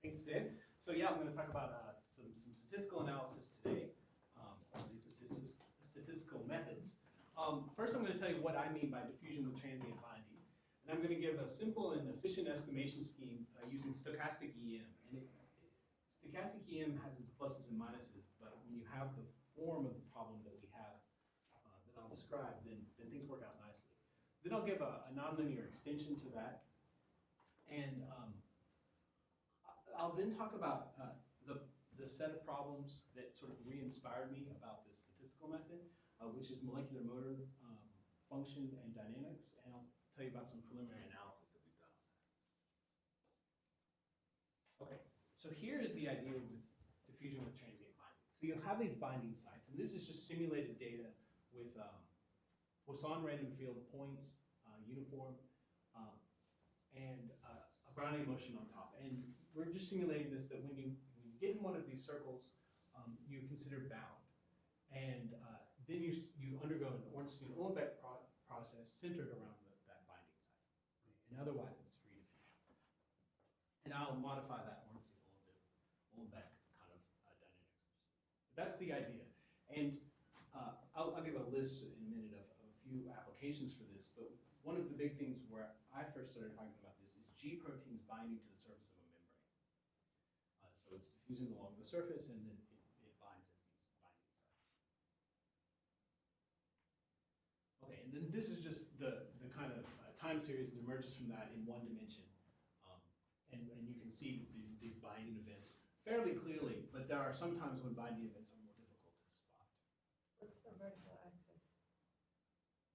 Thanks, Dave. So yeah, I'm going to talk about some statistical analysis today, these statistical methods. First, I'm going to tell you what I mean by diffusion with transient binding. And I'm going to give a simple and efficient estimation scheme using stochastic EM. And stochastic EM has its pluses and minuses, but when you have the form of the problem that we have that I'll describe, then things work out nicely. Then I'll give a nonlinear extension to that. And I'll then talk about the set of problems that sort of re-inspired me about this statistical method, which is molecular motor function and dynamics, and I'll tell you about some preliminary analysis that we've done. Okay, so here is the idea with diffusion with transient binding. So you'll have these binding sites, and this is just simulated data with Poisson random field points, uniform, and a Brownian motion on top. And we're just simulating this that when you get in one of these circles, you're considered bound. And then you undergo an Ornstein-Uhlenbeck process centered around that binding site. Okay? And otherwise, it's free diffusion. And I'll modify that Ornstein-Uhlenbeck kind of dynamics. But that's the idea. And I'll give a list in a minute of a few applications for this, but one of the big things where I first started talking about this is G proteins binding to the surface of a membrane. So it's diffusing along the surface, and then it binds at these binding sites. Okay, and then this is just the kind of time series that emerges from that in one dimension. And you can see these binding events fairly clearly, but there are some times when binding events are more difficult to spot. What's the vertical axis?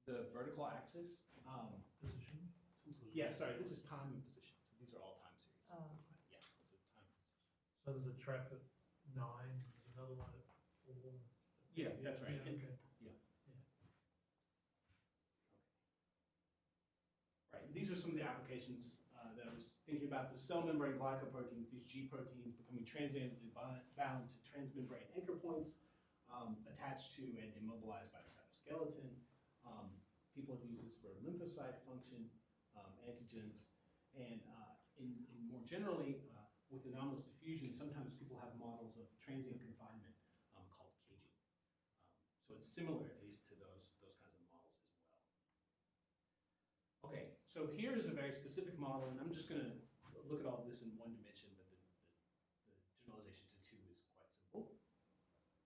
The vertical axis? Position? Yeah, sorry, this is time and position. So these are all time series. Oh. Yeah, so time and position. So there's a trap at 9, there's another one at 4. Yeah, that's right. Yeah, And- okay. yeah. Yeah. Right, these are some of the applications that I was thinking about. The cell membrane glycoproteins, these G proteins becoming transiently bound to transmembrane anchor points, attached to and immobilized by the cytoskeleton. People have used this for lymphocyte function, antigens, and in more generally, with anomalous diffusion, sometimes people have models of transient confinement called caging. So it's similar, at least, to those kinds of models as well. Okay, so here is a very specific model, and I'm just going to look at all of this in one dimension, but the generalization to two is quite simple.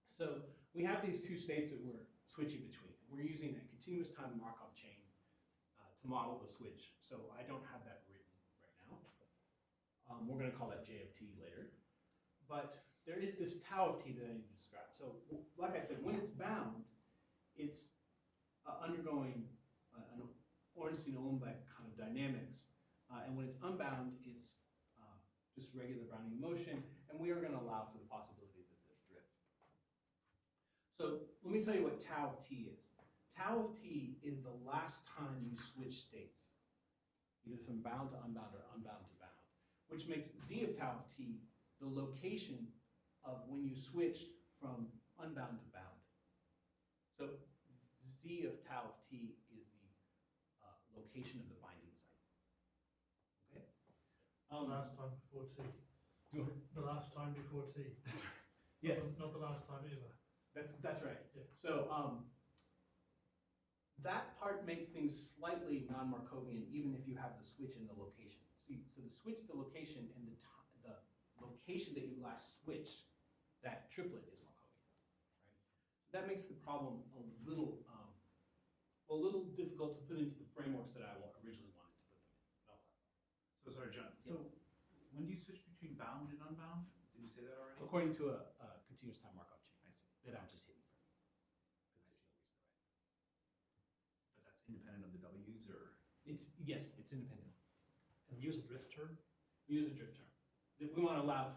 So we have these two states that we're switching between. We're using a continuous time Markov chain to model the switch. So I don't have that written right now. We're going to call that J of t later. But there is this tau of t that I need to describe. So like I said, when it's bound, it's undergoing an Ornstein-Uhlenbeck kind of dynamics. And when it's unbound, it's just regular Brownian motion. And we are going to allow for the possibility that there's drift. So let me tell you what tau of t is. Tau of t is the last time you switch states, either from bound to unbound or unbound to bound, which makes z of tau of t the location of when you switched from unbound to bound. So z of tau of t is the location of the binding site. Okay? Last time before T. The last time before T. Yes. Not the last time ever. That's right. Yeah. So that part makes things slightly non-Markovian, even if you have the switch in the location. So the switch, the location, and the location that you last switched, that triplet is Markovian, right? So that makes the problem a little difficult to put into the frameworks that I originally wanted to put them in. So sorry, John. So when do you switch between bound and unbound? Did you say that already? According to a continuous time Markov chain. I see. That I'm just hidden from you. Because there's no reason to write. But that's independent of the W's, or? Yes, it's independent. And we use a drift term? We use a drift term. That we want to allow,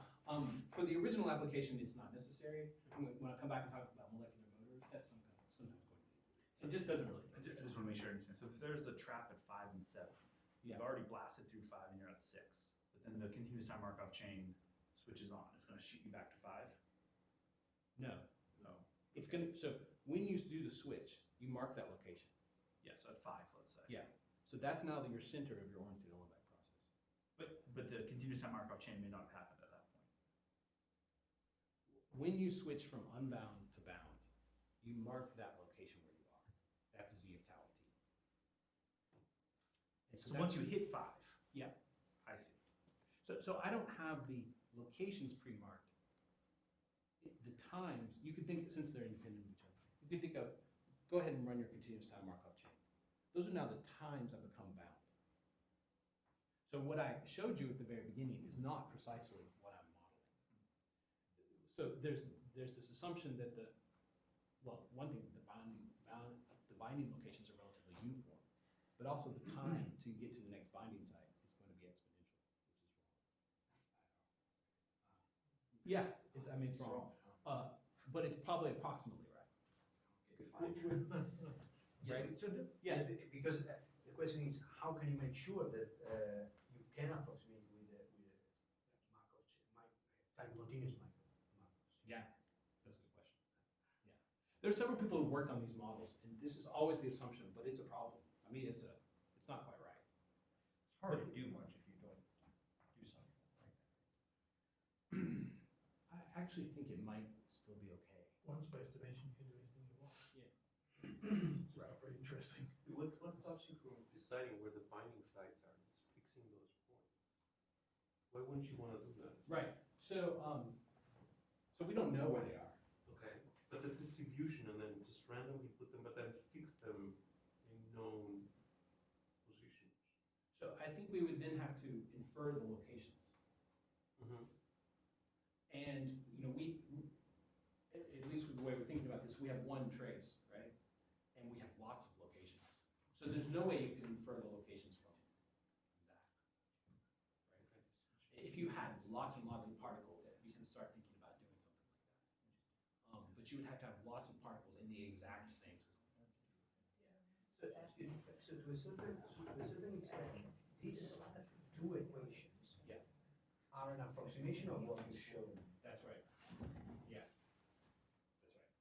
for the original application, it's not necessary. When I come back and talk about molecular motors, that's sometimes going to be. So it just doesn't really I fit. just want to make sure I understand. So if there's a trap at 5 and 7, Yeah. you've already blasted through 5 and you're at 6, but then the continuous time Markov chain switches on. It's going to shoot you back to 5? No. No. It's going to, so when you do the switch, you mark that location. Yeah, so at 5, let's say. Yeah. So that's now your center of your Ornstein-Uhlenbeck process. But the continuous time Markov chain may not have happened at that when you switch from unbound to bound, you mark that location where you are. That's Z of tau of t. And So once you hit 5. Yeah. I see. So I don't have the locations pre-marked. The times, you could think, since they're independent of each other, you could think of, go ahead and run your continuous time Markov chain. Those are now the times that become bound. So what I showed you at the very beginning is not precisely what I'm modeling. So there's this assumption that well, one thing, the binding locations are relatively uniform, but also the time to get to the next binding site is going to be exponential, which is wrong. Yeah, I mean, it's wrong. But it's probably approximately right. Yes, so Yeah. because the question is, how can you make sure that you can approximate with Markov time continuous Markov? Yeah, that's a good question. Yeah. There's several people who worked on these models, and this is always the assumption, but it's a problem. I mean, it's not quite right. It's hard to do much if you don't do something like that. I actually think it might still be okay. One space dimension, you can do anything you want. Yeah. It's not very interesting. What stops you from deciding where the binding sites are, just fixing those points? Why wouldn't you want to do that? Right. So we don't know where they are. Okay, but the distribution and then just randomly put them, but then fix them in known positions. So I think we would then have to infer the locations. Mm-hmm. And, you know, at least with the way we're thinking about this, we have one trace, right? And we have lots of locations. So there's no way you can infer the locations from that. Right? If you had lots and lots of particles, you can start thinking about doing something like that. But you would have to have lots of particles in the exact same system. So to a certain extent, these two equations Yeah. are an approximation of what you showed. That's right. Yeah. That's right.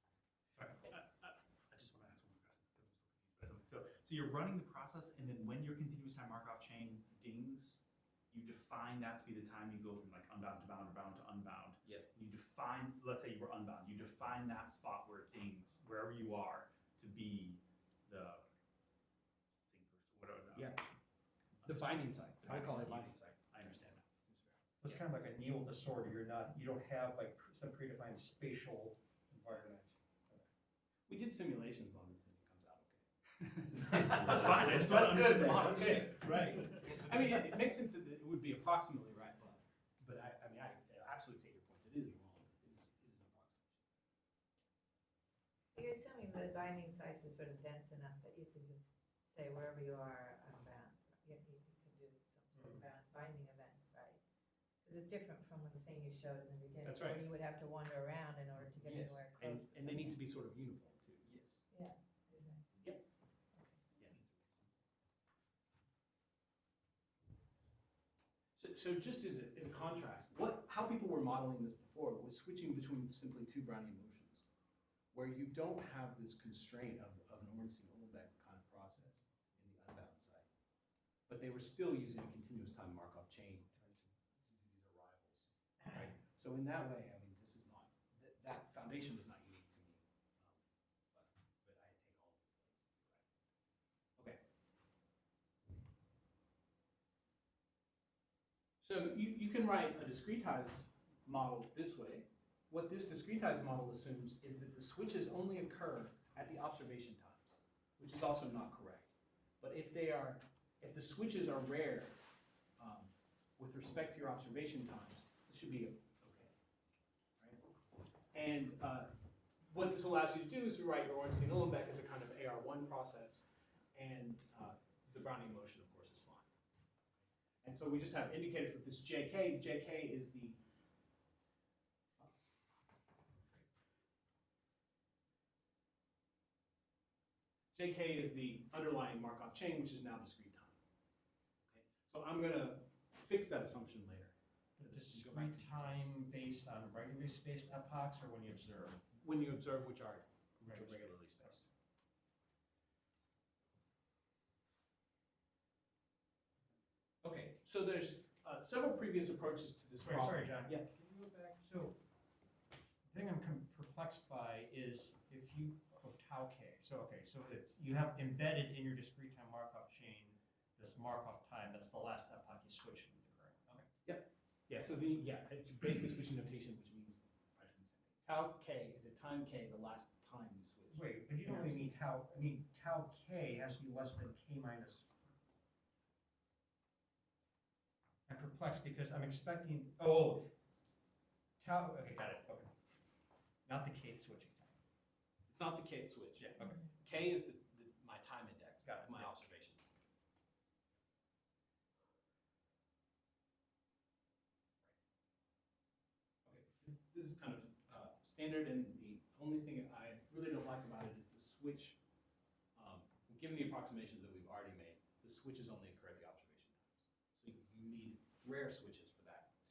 Sorry, I just want to ask one more question because I'm still confused by something. So you're running the process, and then when your continuous time Markov chain dings, you define that to be the time you go from like unbound to bound or bound to unbound. Yes. You define, let's say you were unbound, you define that spot where it dings, wherever you are, to be the sync or whatever. Yeah. The binding site. I call it binding site. I understand that. So it's kind of like a needle disorder. You don't have like some predefined spatial environment. We did simulations on this and it comes out okay. That's fine. I just don't understand the model. Okay, right. I mean, it makes sense that it would be approximately right, but I absolutely take your point. It is wrong. It is an approximation. So you're assuming the binding sites are sort of dense enough that you can just say wherever you are, I'm bound. You can do some sort of binding event, right? Because it's different from the thing you showed in the beginning. That's right. Where you would have to wander around in order to get Yes. anywhere close. And they need to be sort of uniform too. Yes. Yeah. Yep. So just as a contrast, how people were modeling this before was switching between simply two Brownian motions, where you don't have this constraint of an Ornstein-Uhlenbeck kind of process in the unbound site. But they were still using a continuous time Markov chain to do these arrivals, right? So in that way, I mean, this is not, that foundation was not unique to me, but I take all of the place, right? Okay. So you can write a discretized model this way. What this discretized model assumes is that the switches only occur at the observation times, which is also not correct. But if the switches are rare with respect to your observation times, this should be okay, right? And what this allows you to do is to write your Ornstein-Uhlenbeck as a kind of AR1 process, and the Brownian motion, of course, is fine. And so we just have indicators with this JK. JK is the underlying Markov chain, which is now discrete time. Okay? So I'm going to fix that assumption later. Discrete time based on regularly spaced epochs or when you observe? When you observe which are regularly spaced. Okay, so there's several previous approaches to this Sorry, problem. sorry, John. Yeah. Can you go back? So thing I'm perplexed by is if you, tau k, so it's, you have embedded in your discrete time Markov chain this Markov time, that's the last epoch you switch into the current, okay. Yeah, so it's basically switching notation, which means practically the same thing. Tau k is at time k, the last time you switch. Wait, but you don't really mean tau, I mean tau k has to be less than k minus. I'm perplexed because I'm expecting, tau, okay, got it, okay. Not the kth switching time. It's not the kth switch. Yeah, okay. K is my time index Got it, of my yeah. observations. Okay, this is kind of standard, and the only thing I really don't like about it is the switch. Given the approximations that we've already made, the switches only occur at the observation times. So you need rare switches for that to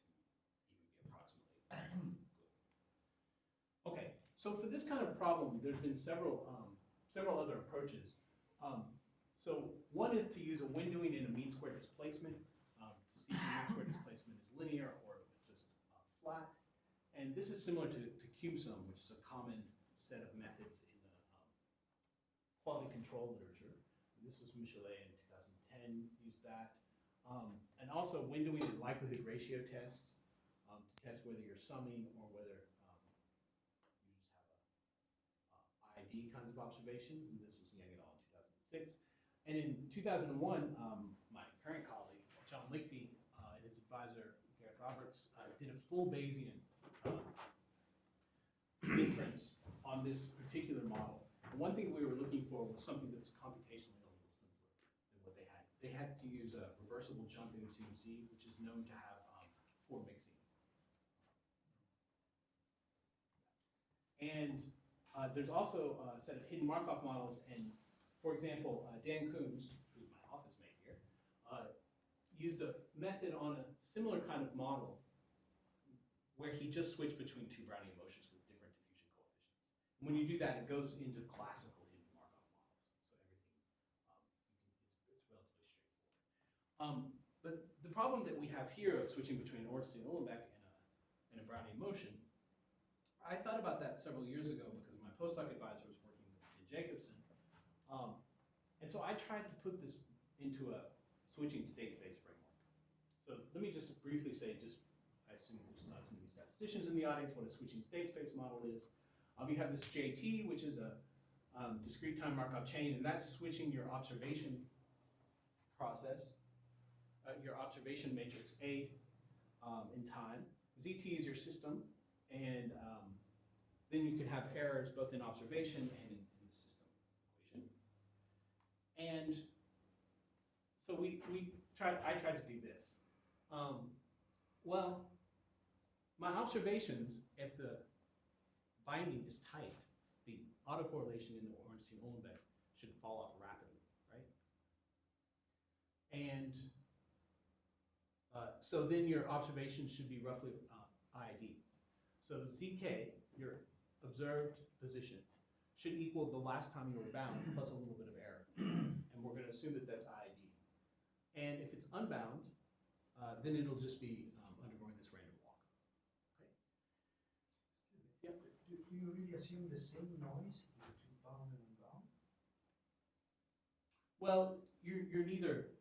even be approximately good. Okay, so for this kind of problem, there's been several other approaches. So one is to use a windowing and a mean square displacement to see if the mean square displacement is linear or just flat. And this is similar to cube sum, which is a common set of methods in the quality control literature. This was Michelet in 2010, used that. And also windowing and likelihood ratio tests to test whether you're summing or whether you just have a ID kinds of observations, and this was Yang et al. In 2006. And in 2001, my current colleague, John Lichty, and his advisor, Gareth Roberts, did a full Bayesian inference on this particular model. And one thing we were looking for was something that was computationally a little simpler than what they had. They had to use a reversible jumping CMC, which is known to have poor mixing. And there's also a set of hidden Markov models, and for example, Dan Coombs, who's my office mate here, used a method on a similar kind of model where he just switched between two Brownian motions with different diffusion coefficients. And when you do that, it goes into classical hidden Markov models. So everything, it's relatively straightforward. But the problem that we have here of switching between Ornstein Uhlenbeck and a Brownian motion, I thought about that several years ago because my postdoc advisor was working with Jacobson. And so I tried to put this into a switching state space framework. So let me just briefly say, I assume there's not too many statisticians in the audience, what a switching state space model is. You have this JT, which is a discrete time Markov chain, and that's switching your observation process, your observation matrix A in time. ZT is your system, and then you can have errors both in observation and in the system equation. And so I tried to do this. Well, my observations, if the binding is tight, the autocorrelation in the Ornstein-Uhlenbeck should fall off rapidly, right? And so then your observations should be roughly ID. So ZK, your observed position, should equal the last time you were bound plus a little bit of error. And we're going to assume that that's ID. And if it's unbound, then it'll just be undergoing this random walk. Okay? Yep. Do you really assume the same noise between bound and unbound? Well, you're neither,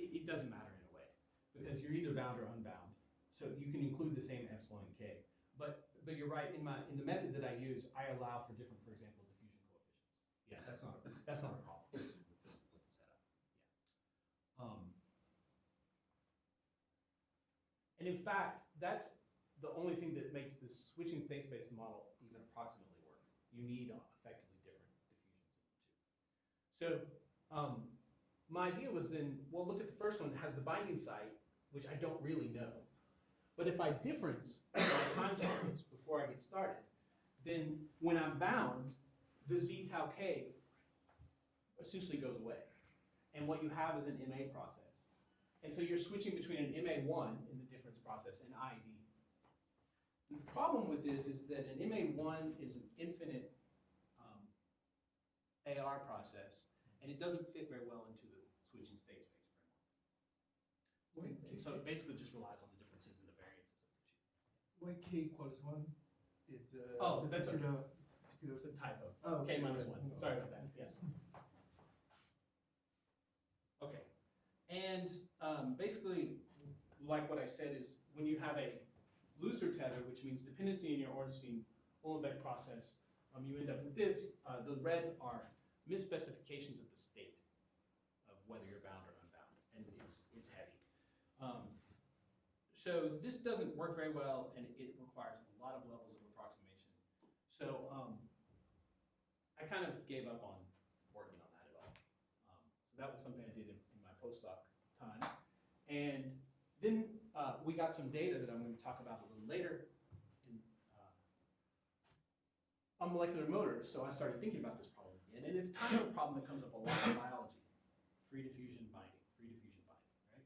it doesn't matter in a way, because you're either bound or unbound. So you can include the same epsilon and k. But you're right, in the method that I use, I allow for different, for example, diffusion coefficients. Yeah, that's not a problem with the setup. Yeah. And in fact, that's the only thing that makes this switching state space model even approximately work. You need effectively different diffusions in the two. So my idea was then, well, look at the first one, it has the binding site, which I don't really know. But if I difference my time series before I get started, then when I'm bound, the Z tau k essentially goes away. And what you have is an MA process. And so you're switching between an MA1 in the difference process and ID. And the problem with this is that an MA1 is an infinite AR process, and it doesn't fit very well into the switching state space framework. And so it basically just relies on the differences in the variances of the two. Why k equals 1 is Oh, that's okay. particular. It's a typo. Oh, K okay, minus right. 1. Sorry about that. Yeah. Okay. And basically, like what I said, is when you have a looser tether, which means dependency in your Ornstein-Uhlenbeck process, you end up with this. The reds are misspecifications of the state of whether you're bound or unbound, and it's heavy. So this doesn't work very well, and it requires a lot of levels of approximation. So I kind of gave up on working on that at all. So that was something I did in my postdoc time. And then we got some data that I'm going to talk about a little later on molecular motors. So I started thinking about this problem again, and it's kind of a problem that comes up a lot in biology. Free diffusion binding, right?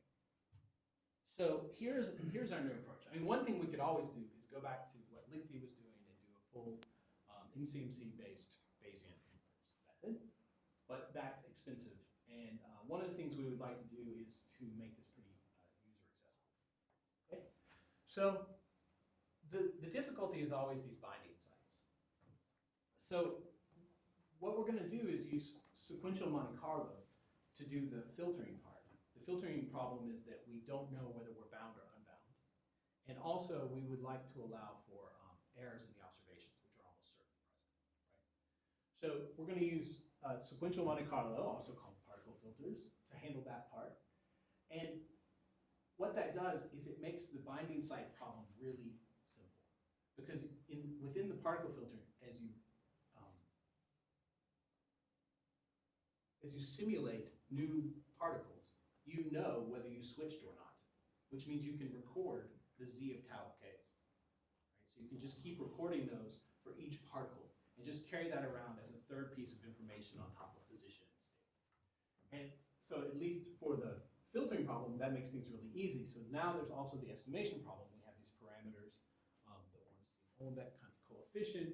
So here's our new approach. I mean, one thing we could always do is go back to what Lichty was doing and do a full MCMC-based Bayesian inference method, but that's expensive. And one of the things we would like to do is to make this pretty user accessible. Okay? So the difficulty is always these binding sites. So what we're going to do is use sequential Monte Carlo to do the filtering part. The filtering problem is that we don't know whether we're bound or unbound. And also, we would like to allow for errors in the observations, which are almost certainly present. Right? So we're going to use sequential Monte Carlo, also called particle filters, to handle that part. And what that does is it makes the binding site problem really simple. Because within the particle filter, as you simulate new particles, you know whether you switched or not, which means you can record the z of tau of k's. Right? So you can just keep recording those for each particle and just carry that around as a third piece of information on top of position and state. And so at least for the filtering problem, that makes things really easy. So now there's also the estimation problem. We have these parameters, the Ornstein-Uhlenbeck kind of coefficient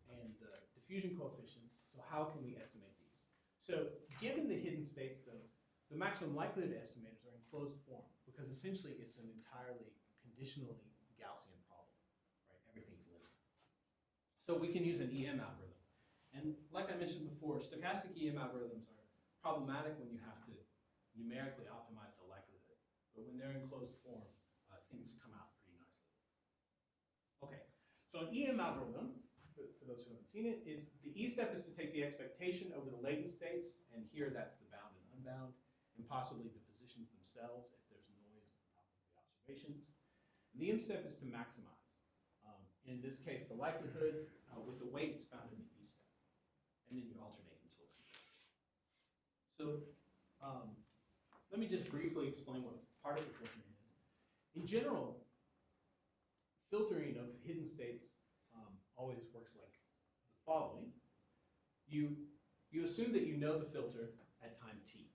and the diffusion coefficients. So how can we estimate these? So given the hidden states, though, the maximum likelihood estimators are in closed form because essentially it's an entirely conditionally Gaussian problem, right? Everything's linear. So we can use an EM algorithm. And like I mentioned before, stochastic EM algorithms are problematic when you have to numerically optimize the likelihood. But when they're in closed form, things come out pretty nicely. Okay, so an EM algorithm, for those who haven't seen it, is the E step is to take the expectation over the latent states, and here that's the bound and unbound, and possibly the positions themselves if there's noise on top of the observations. And the M step is to maximize. In this case, the likelihood with the weights found in the E step. And then you alternate until converged. So let me just briefly explain what particle filtering is. In general, filtering of hidden states always works like the following. You assume that you know the filter at time t.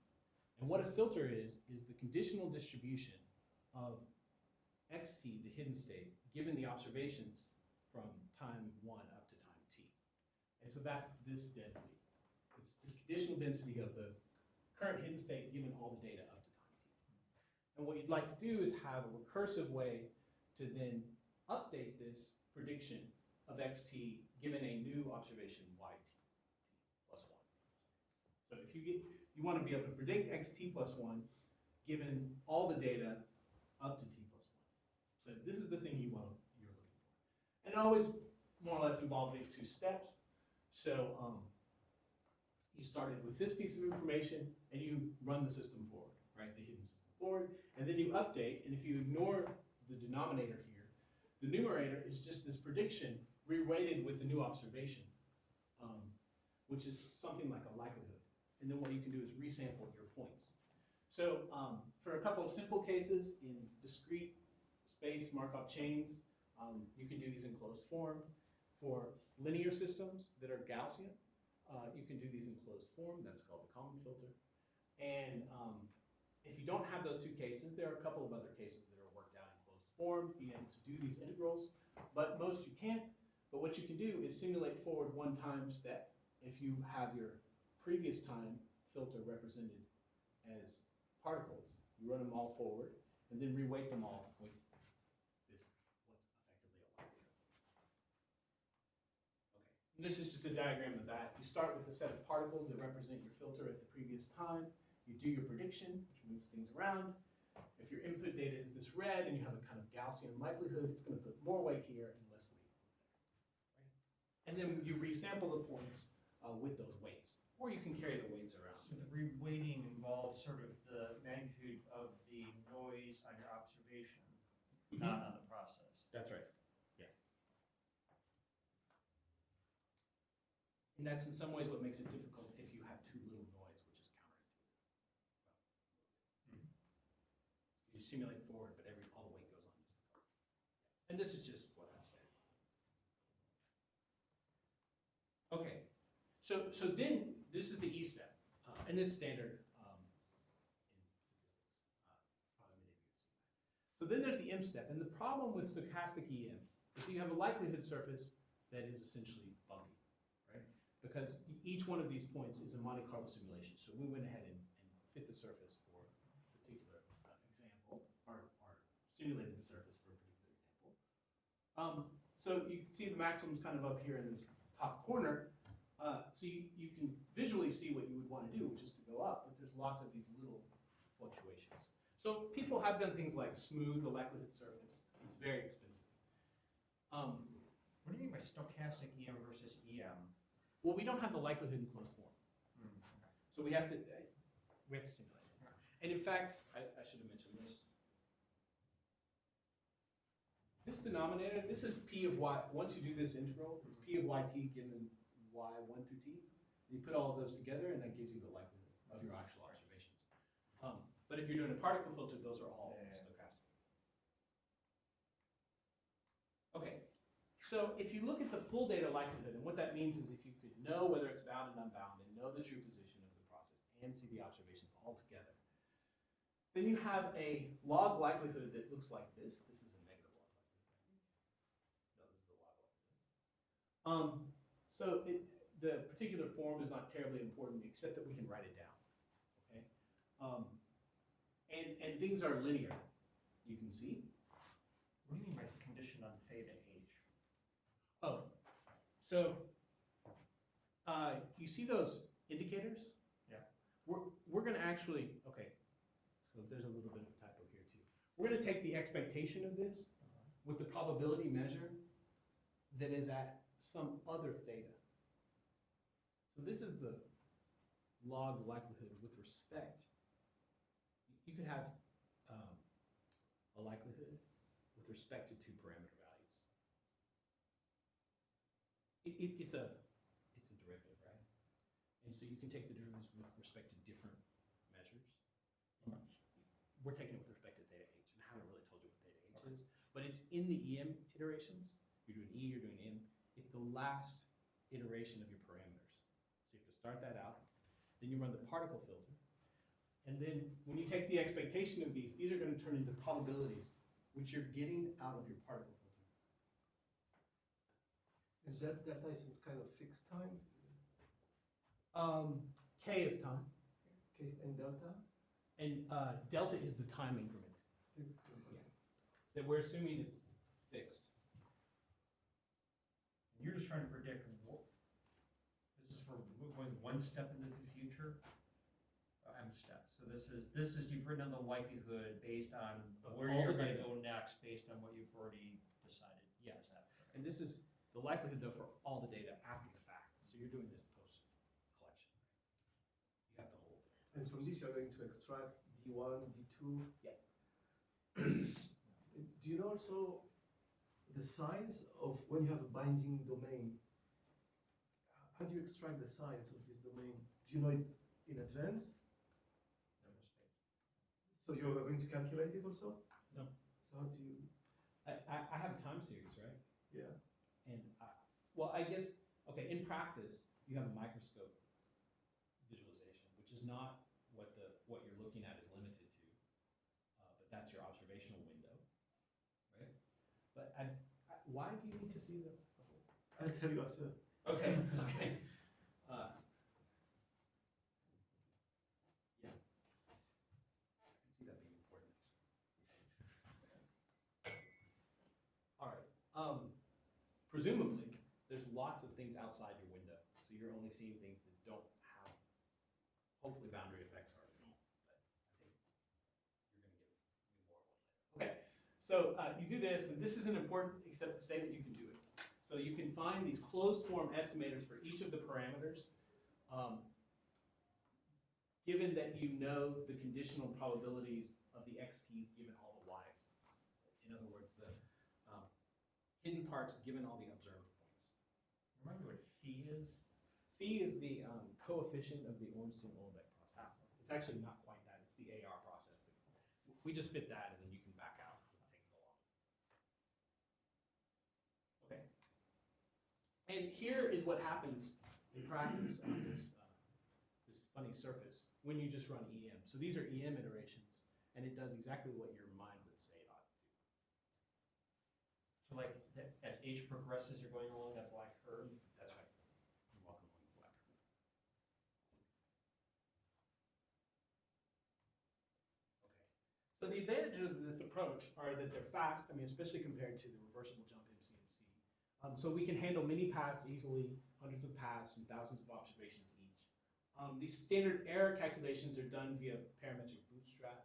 And what a filter is the conditional distribution of xt, the hidden state, given the observations from time 1 up to time t. And so that's this density. It's the conditional density of the current hidden state given all the data up to time t. And what you'd like to do is have a recursive way to then update this prediction of xt given a new observation yt plus 1. So if you want to be able to predict xt plus 1 given all the data up to t plus 1. So this is the thing you're looking for. And it always more or less involves these two steps. So you started with this piece of information and you run the system forward, right? The hidden system forward, and then you update, and if you ignore the denominator here, the numerator is just this prediction reweighted with the new observation, which is something like a likelihood. And then what you can do is resample your points. So for a couple of simple cases in discrete space Markov chains, you can do these in closed form. For linear systems that are Gaussian, you can do these in closed form. That's called the Kalman filter. And if you don't have those two cases, there are a couple of other cases that are worked out in closed form, being able to do these integrals, but most you can't. But what you can do is simulate forward one time step if you have your previous time filter represented as particles. You run them all forward and then reweight them all with this, what's effectively a likelihood. And this is just a diagram of that. You start with a set of particles that represent your filter at the previous time. You do your prediction, which moves things around. If your input data is this red and you have a kind of Gaussian likelihood, it's going to put more weight here and less weight over there. Right? And then you resample the points with those weights, or you can carry the weights around. So the reweighting involves sort of the magnitude of the noise on your observation, not on the process. That's right. Yeah. And that's in some ways what makes it difficult if you have too little noise, which is counterintuitive. You simulate forward, but all the weight goes on. And this is just what I said. Okay, so then this is the E step, and this is standard in statistics. Probably many of you have seen that. So then there's the M step, and the problem with stochastic EM is that you have a likelihood surface that is essentially bumpy, right? Because each one of these points is a Monte Carlo simulation. So we went ahead and fit the surface for a particular example, or simulated the surface for a particular example. So you can see the maximum's kind of up here in this top corner. So you can visually see what you would want to do, which is to go up, but there's lots of these little fluctuations. So people have done things like smooth the likelihood surface. It's very expensive. What do you mean by stochastic EM versus EM? Well, we don't have the likelihood in closed form, so we have to simulate it. And in fact, I should have mentioned this. This denominator, this is P of y. Once you do this integral, it's P of yt given y1 through t. And you put all of those together, and that gives you the likelihood of your actual observations. But if you're doing a particle filter, those are all stochastic. Okay, so if you look at the full data likelihood, and what that means is if you could know whether it's bound and unbound, and know the true position of the process, and see the observations all together, then you have a log likelihood that looks like this. This is a negative log likelihood. No, this is the log likelihood. So the particular form is not terribly important, except that we can write it down. Okay, and things are linear. You can see. What do you mean by condition on theta h? Oh, so you see those indicators? Yeah. We're going to actually, okay, so there's a little bit of a typo here too. We're going to take the expectation of this with the probability measure that is at some other theta. So this is the log likelihood with respect. You could have a likelihood with respect to two parameter values. It's a derivative, right? And so you can take the derivatives with respect to different measures. We're taking it with respect to theta h, and I haven't really told you what theta h is, but it's in the EM iterations. You're doing E, you're doing M. It's the last iteration of your parameters. So you have to start that out. Then you run the particle filter. And then when you take the expectation of these are going to turn into probabilities, which you're getting out of your particle filter. Is that data is some kind of fixed time? K is time, Case and delta? and delta is the time increment. Yeah. That we're assuming is fixed. And you're just trying to predict what, this is for going one step into the future? M step. So this is you've written on the likelihood based on where all you're the going to data. go next based on what you've already decided. Yeah. Is that correct? And this is the likelihood, though, for all the data after the fact. So you're doing this post-collection. You have the whole data. And from this you're going to extract D1, D2? Yeah. Do you know also the size of when you have a binding domain? How do you extract the size of this domain? Do you know it in advance? Number space. So you're going to calculate it also? No. So how do you? I have a time series, right? Yeah. And well, I guess, okay, in practice, you have a microscope visualization, which is not what you're looking at is limited to, but that's your observational window, right? But why do you need to see the whole? I'll tell you after. Okay, okay. Yeah. I can see that being important. All right. Presumably, there's there's lots of things outside your window. So you're only seeing things that don't have, hopefully, boundary effects hardly at all. But I think you're going to get more of one later. Okay, so you do this, and this isn't important except to say that you can do it. So you can find these closed form estimators for each of the parameters, given that you know the conditional probabilities of the xt's given all the y's. In other words, the hidden parts given all the observed points. Remind me what phi is? Phi is the coefficient of the Ornstein-Uhlenbeck process. It's actually not quite that. It's the AR process. We just fit that, and then you can back out and take it along. Okay. And here is what happens in practice on this funny surface when you just run EM. So these are EM iterations, and it does exactly what your mind would say it ought to do. So like, as h progresses, you're going along that black curve? That's right. You're walking along the black curve. Okay. So the advantages of this approach are that they're fast, I mean, especially compared to the reversible jump MCMC. So we can handle many paths easily, hundreds of paths and thousands of observations each. These standard error calculations are done via parametric bootstrap.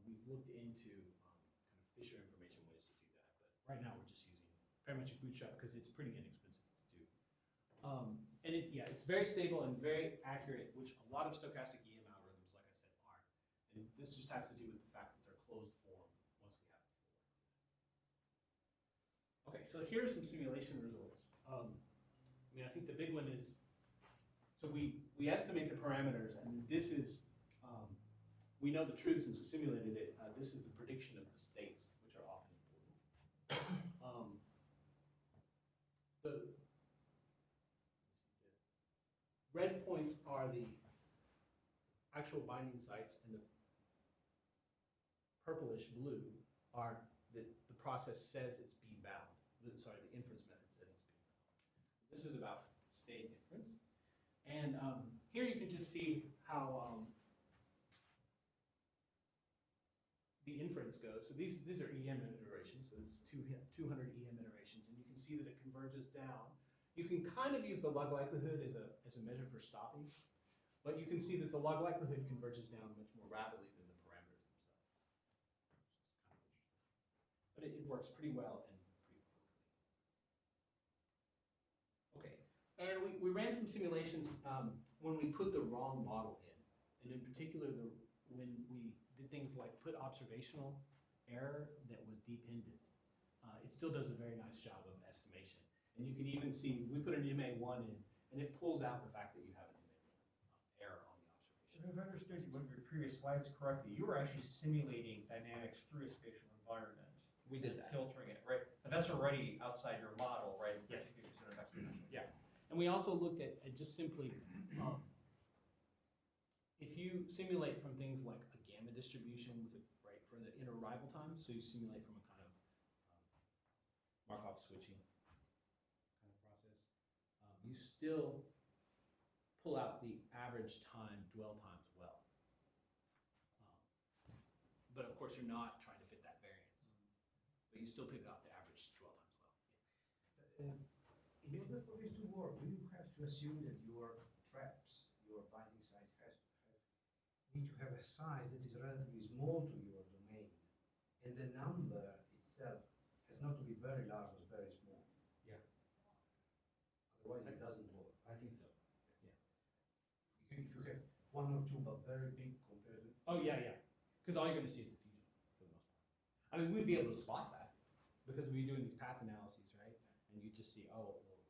We've looked into kind of Fisher information ways to do that, but right now we're just using parametric bootstrap because it's pretty inexpensive to do. And it's very stable and very accurate, which a lot of stochastic EM algorithms, like I said, are. And this just has to do with the fact that they're closed form once we have the full work. Okay, so here are some simulation results. I think the big one is, so we estimate the parameters, and this is, we know the truth since we simulated it. This is the prediction of the states, which are often important. The red points are the actual binding sites, and the purplish blue are the process says it's being bound. The inference method says it's being bound. This is about state inference. And here you can just see how the inference goes. So these are EM iterations. So this is 200 EM iterations, and you can see that it converges down. You can kind of use the log likelihood as a measure for stopping, but you can see that the log likelihood converges down much more rapidly than the parameters themselves. But it works pretty well and pretty quickly. Okay, and we ran some simulations when we put the wrong model in, and in particular when we did things like put observational error that was dependent. It still does a very nice job of estimation. And you can even see, we put an MA1 in, and it pulls out the fact that you have an MA1 error on the observation. If I understood one of your previous slides correctly, you were actually simulating dynamics through a spatial environment. We did and that. Filtering it, right? But that's already outside your model, right? Yes. Yeah. And we also looked at just simply, if you simulate from things like a gamma distribution with for the inter-arrival time, so you simulate from a kind of Markov switching kind of process, you still pull out the average time, dwell time as well. But of course, you're not trying to fit that variance, but you still pick out the average dwell time as well. In order for this to work, do you have to assume that your traps, your binding sites, need to have a size that is relatively small to your domain, and the number itself has not to be very large or very small. Yeah. Otherwise, it doesn't work. I think so. If you have one or two but very big compared to. Oh yeah. Because all you're going to see is diffusion for the most part. I mean, we'd be able to spot that because we'd be doing these path analyses, right? And you just see, oh, well,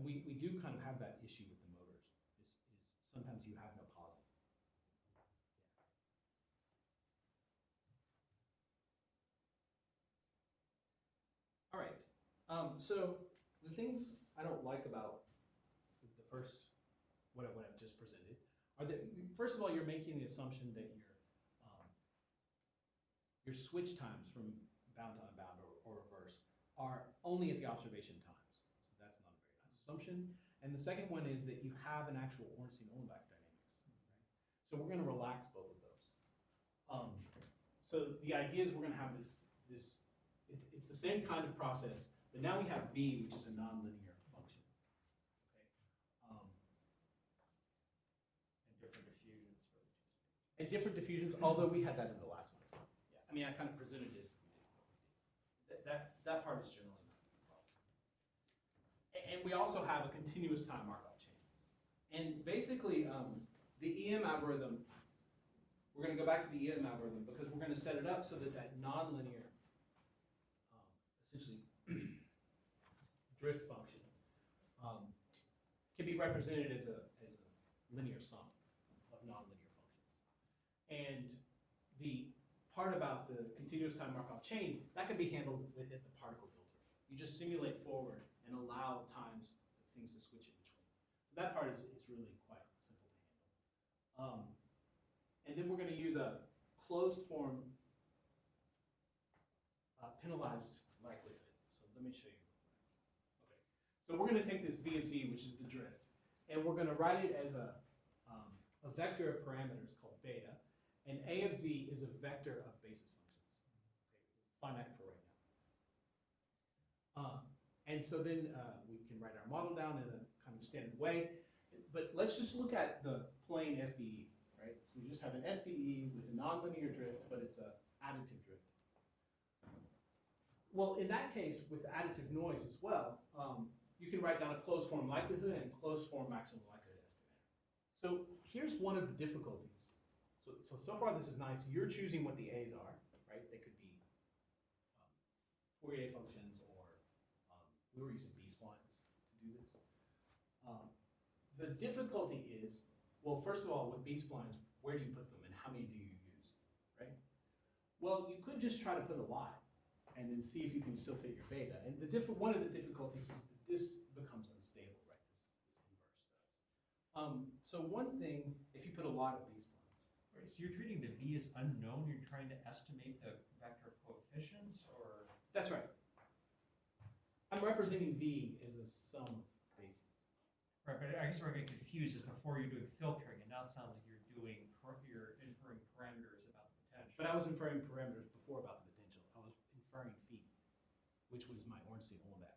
and we do kind of have that issue with the motors. Is sometimes you have no posit. All right. So the things I don't like about the first what I've just presented are that, first of all, you're making the assumption that your switch times from bound to unbound or reverse are only at the observation times. So that's not a very nice assumption. And the second one is that you have an actual Ornstein-Uhlenbeck dynamics. Right? So we're going to relax both of those. So the idea is we're going to have this it's the same kind of process, But now we have v, which is a nonlinear function. Okay. And different diffusions for the two spaces. And different diffusions, although we had that in the last one as well. Yeah, I mean, I kind of presented it as we did. That part is generally not a problem. And we also have a continuous time Markov chain. And basically, the EM algorithm, we're going to go back to the EM algorithm because we're going to set it up so that that nonlinear, essentially, drift function can be represented as a linear sum of nonlinear functions. And the part about the continuous time Markov chain, that can be handled within the particle filter. You just simulate forward and allow things to switch in between. So that part is really quite simple to handle. And then we're going to use a closed form penalized likelihood. So let me show you. Okay. So we're going to take this V of z, which is the drift, and we're going to write it as a vector of parameters called beta, and A of z is a vector of basis functions. Okay. Finite for right now. And so then we can write our model down in a kind of standard way. But let's just look at the plain SDE, right? So we just have an SDE with a nonlinear drift, but it's an additive drift. Well, in that case, with additive noise as well, you can write down a closed form likelihood and closed form maximum likelihood estimator. So here's one of the difficulties. So far this is nice. You're choosing what the A's are, right? They could be Fourier functions, or we were using B-splines to do this. The difficulty is, well, first of all, with B-splines, where do you put them and how many do you use, right? Well, you could just try to put a lot and then see if you can still fit your beta. And one of the difficulties is that this becomes unstable, right? This inverse does. So one thing, if you put a lot of B-splines. Right, so you're treating the V as unknown, you're trying to estimate the vector coefficients, or? That's right. I'm representing V as a sum of bases. Right, but I guess we're getting confused as before you're doing filtering, and now it sounds like you're inferring parameters about the potential. But I was inferring parameters before about the potential. I was inferring phi, which was my Ornstein-Uhlenbeck.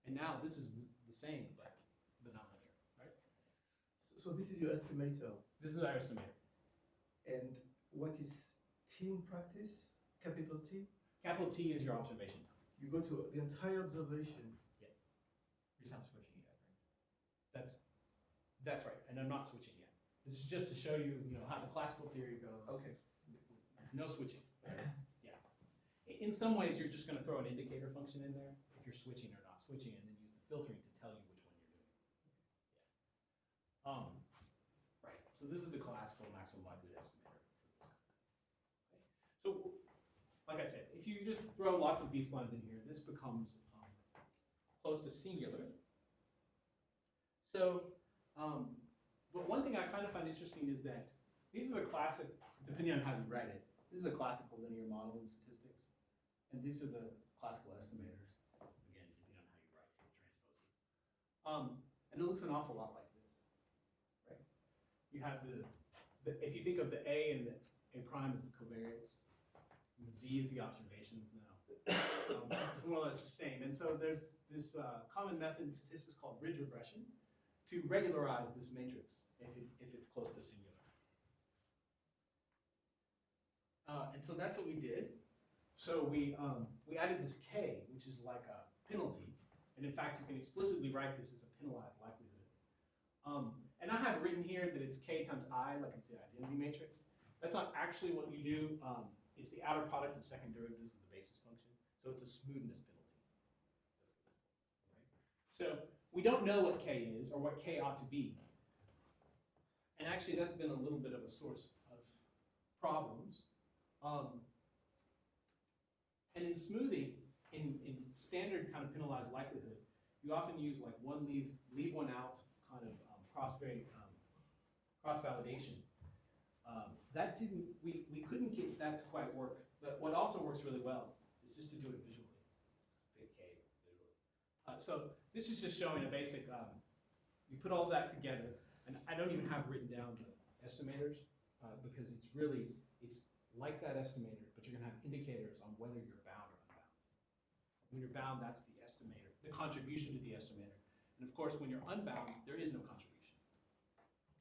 And now this is the same, but nonlinear, right? So this is your estimator. This is our estimator. And what is T in practice? Capital T? Capital T is your observation time. You go to the entire observation. You're not switching yet, right? That's right, and I'm not switching yet. This is just to show you, how the classical theory goes. Okay. No switching. Yeah. In some ways, you're just going to throw an indicator function in there if you're switching or not switching, and then use the filtering to tell you which one you're doing. Yeah. Right. So this is the classical maximum likelihood estimator for this kind of thing. Okay. So, like I said, if you just throw lots of B-splines in here, this becomes close to singular. So, but one thing I kind of find interesting is that these are the classic, depending on how you write it, this is a classical linear model in statistics, and these are the classical estimators, again, depending on how you write the transposes. And it looks an awful lot like this, right? You have if you think of the A and the A prime as the covariates, the Z is the observations now. It's more or less the same. And so there's this common method in statistics called ridge regression to regularize this matrix if it's close to singular. And so that's what we did. So we added this K, which is like a penalty. And in fact, you can explicitly write this as a penalized likelihood. And I have written here that it's K times I, like it's the identity matrix. That's not actually what you do. It's the outer product of second derivatives of the basis function. So it's a smoothness penalty. Right? So we don't know what K is or what K ought to be. And actually, that's been a little bit of a source of problems. And in smoothing, in standard kind of penalized likelihood, you often use like one leave one out kind of cross validation. We couldn't get that to quite work. But what also works really well is just to do it visually. It's big K visually. So this is just showing a basic, you put all that together, and I don't even have written down the estimators because it's like that estimator, but you're going to have indicators on whether you're bound or unbound. When you're bound, that's the estimator, the contribution to the estimator. And of course, when you're unbound, there is no contribution.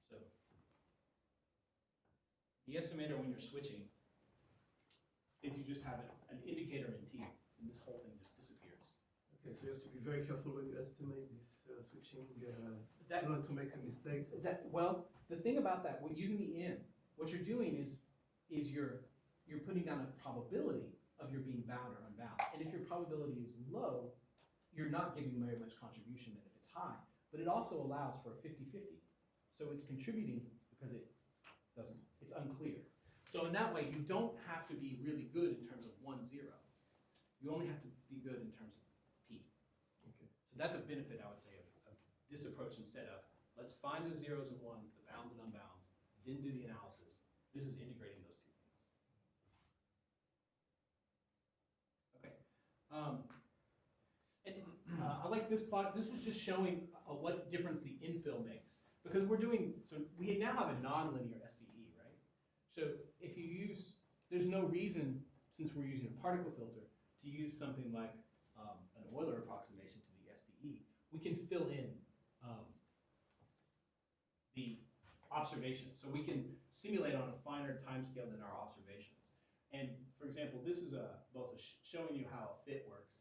So the estimator, when you're switching, is you just have an indicator in T, and this whole thing just disappears. Okay, so you have to be very careful when you estimate this switching That- not to make a mistake. Well, the thing about that, using the in, what you're doing is you're putting down a probability of your being bound or unbound. And if your probability is low, you're not giving very much contribution than if it's high. But it also allows for a 50-50. So it's contributing because it's unclear. So in that way, you don't have to be really good in terms of 1, 0. You only have to be good in terms of P. Okay. So that's a benefit, I would say, of this approach instead of, let's find the zeros and ones, the bounds and unbounds, then do the analysis. This is integrating those two things. Okay. I like this plot. This is just showing what difference the infill makes. Because we now have a nonlinear SDE, right? So if you use, there's no reason, since we're using a particle filter, to use something like an Euler approximation to the SDE. We can fill in the observations. So we can simulate on a finer time scale than our observations. And for example, this is both showing you how a fit works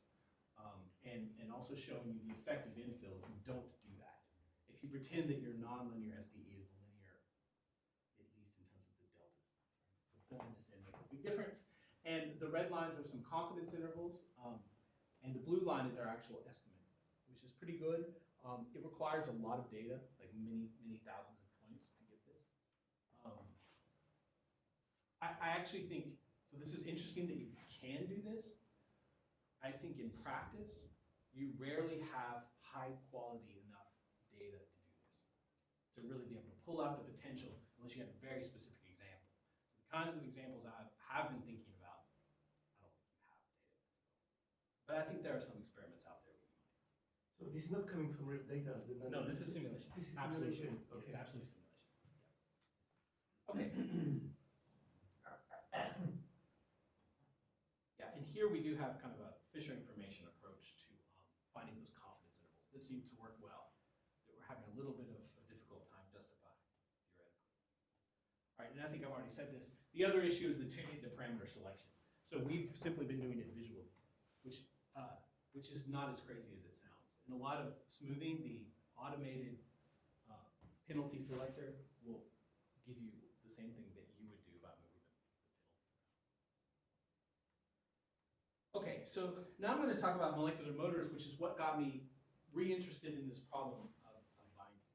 and also showing you the effect of infill if you don't do that. If you pretend that your nonlinear SDE is linear, at least in terms of the deltas. So filling this in makes a big difference. And the red lines are some confidence intervals, and the blue line is our actual estimate, which is pretty good. It requires a lot of data, like many thousands of points to get this. I actually think, so this is interesting that you can do this. I think in practice, you rarely have high quality enough data to do this, to really be able to pull out the potential, unless you have a very specific example. So the kinds of examples I have been thinking about, I don't think you have data. But I think there are some experiments out there where you might. So this is not coming from real data. No, this is simulation. This is Absolute simulation. Yeah, Okay. it's absolute simulation. Yeah. Okay. Yeah, and here we do have kind of a Fisher information approach to finding those confidence intervals that seem to work well, that we're having a little bit of a difficult time justifying theoretically. All right, and I think I've already said this. The other issue is the parameter selection. So we've simply been doing it visually, which is not as crazy as it sounds. In a lot of smoothing, the automated penalty selector will give you the same thing that you would do by moving the penalty around. Okay, so now I'm going to talk about molecular motors, which is what got me reinterested in this problem of binding.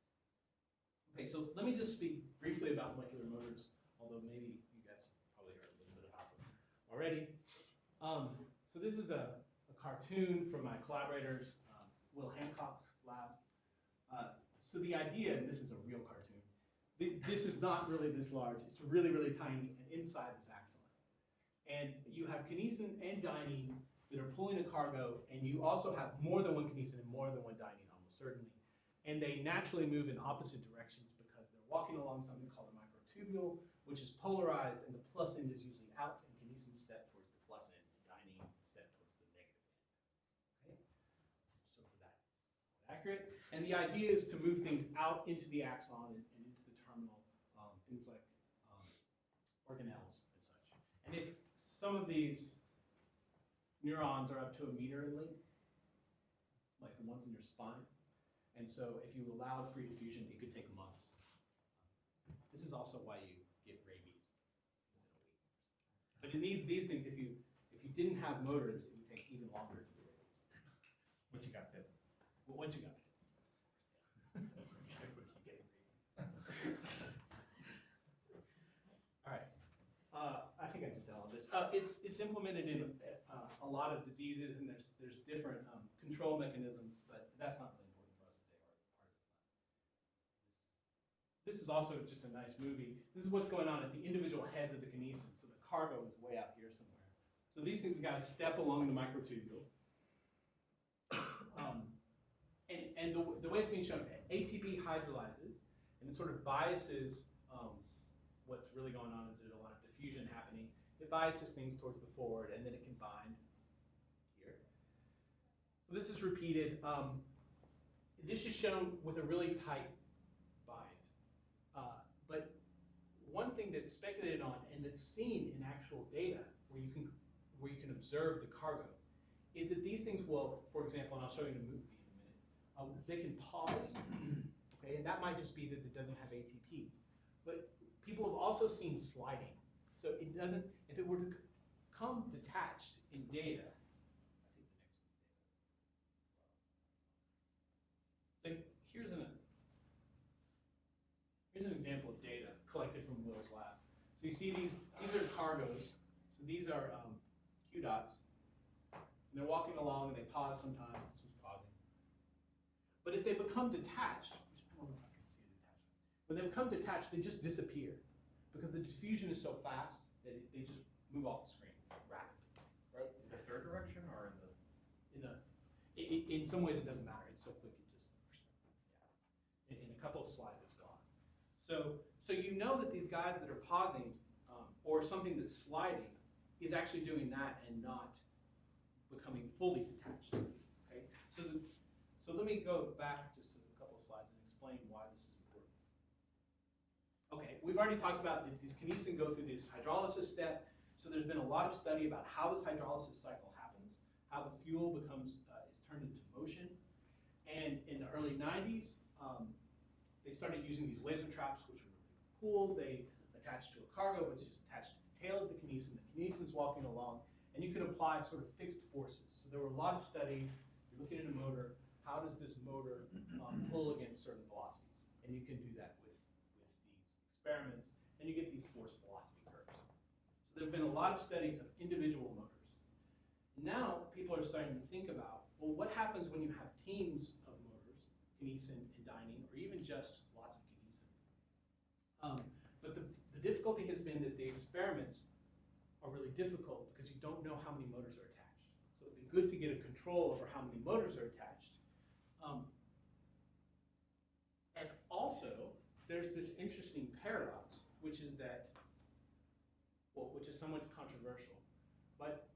Okay, so let me just speak briefly about molecular motors, although maybe you guys probably heard a little bit about them already. So this is a cartoon from my collaborators, Will Hancock's lab. So the idea, and this is a real cartoon, this is not really this large, it's really, really tiny and inside this axon. And you have kinesin and dynein that are pulling a cargo, and you also have more than one kinesin and more than one dynein, almost certainly. And they naturally move in opposite directions because they're walking along something called a microtubule, which is polarized, and the plus end is usually out, and kinesin step towards the plus end, and dynein step towards the negative end. Okay? So for that, it's accurate. And the idea is to move things out into the axon and into the terminal, things like organelles and such. And if some of these neurons are up to 1 meter in length, like the ones in your spine, and so if you allowed free diffusion, it could take months. This is also why you get rabies within a week. But it needs these things. If you didn't have motors, it would take even longer to get rabies. What you got there? Well, once you got it. All right. I think I just said all of this. It's implemented in a lot of diseases, and there's different control mechanisms, but that's not really important for us today. This is also just a nice movie. This is what's going on at the individual heads of the kinesin. So the cargo is way out here somewhere. So these things guys step along the microtubule. And the way it's being shown, ATP hydrolyzes, and it sort of biases what's really going on. Is there's a lot of diffusion happening. It biases things towards the forward, and then it can bind here. So this is repeated. This is shown with a really tight bind. But one thing that's speculated on and that's seen in actual data where you can observe the cargo is that these things will, for example, and I'll show you in a movie in a minute, they can pause, okay, and that might just be that it doesn't have ATP. But people have also seen sliding. So it doesn't, if it were to come detached in data, I think the next one's data. So here's an example of data collected from Will's lab. So you see these are cargoes. So these are Q dots. And they're walking along and they pause sometimes. This one's pausing. But if they become detached, which I don't know if I can see a detachment. When they become detached, they just disappear because the diffusion is so fast that they just move off the screen rapidly, right? In the third direction or in the? In some ways it doesn't matter. It's so quick it just, yeah. In a couple of slides it's gone. So you know that these guys that are pausing or something that's sliding is actually doing that and not becoming fully detached. Okay. So let me go back just a couple of slides and explain why this is important. Okay, we've already talked about that these kinesin go through this hydrolysis step. So there's been a lot of study about how this hydrolysis cycle happens, how the fuel becomes is turned into motion. And in the early 90s, they started using these laser traps, which were really cool. They attached to a cargo, which is attached to the tail of the kinesin. The kinesin's walking along, and you could apply sort of fixed forces. So there were a lot of studies. You're looking at a motor. How does this motor pull against certain velocities? And you can do that with these experiments, and you get these force velocity curves. So there have been a lot of studies of individual motors. Now people are starting to think about, well, what happens when you have teams of motors, kinesin and dynein, or even just lots of kinesin? But the difficulty has been that the experiments are really difficult because you don't know how many motors are attached. So it'd be good to get a control over how many motors are attached. And also, there's this interesting paradox, which is that, well, which is somewhat controversial, but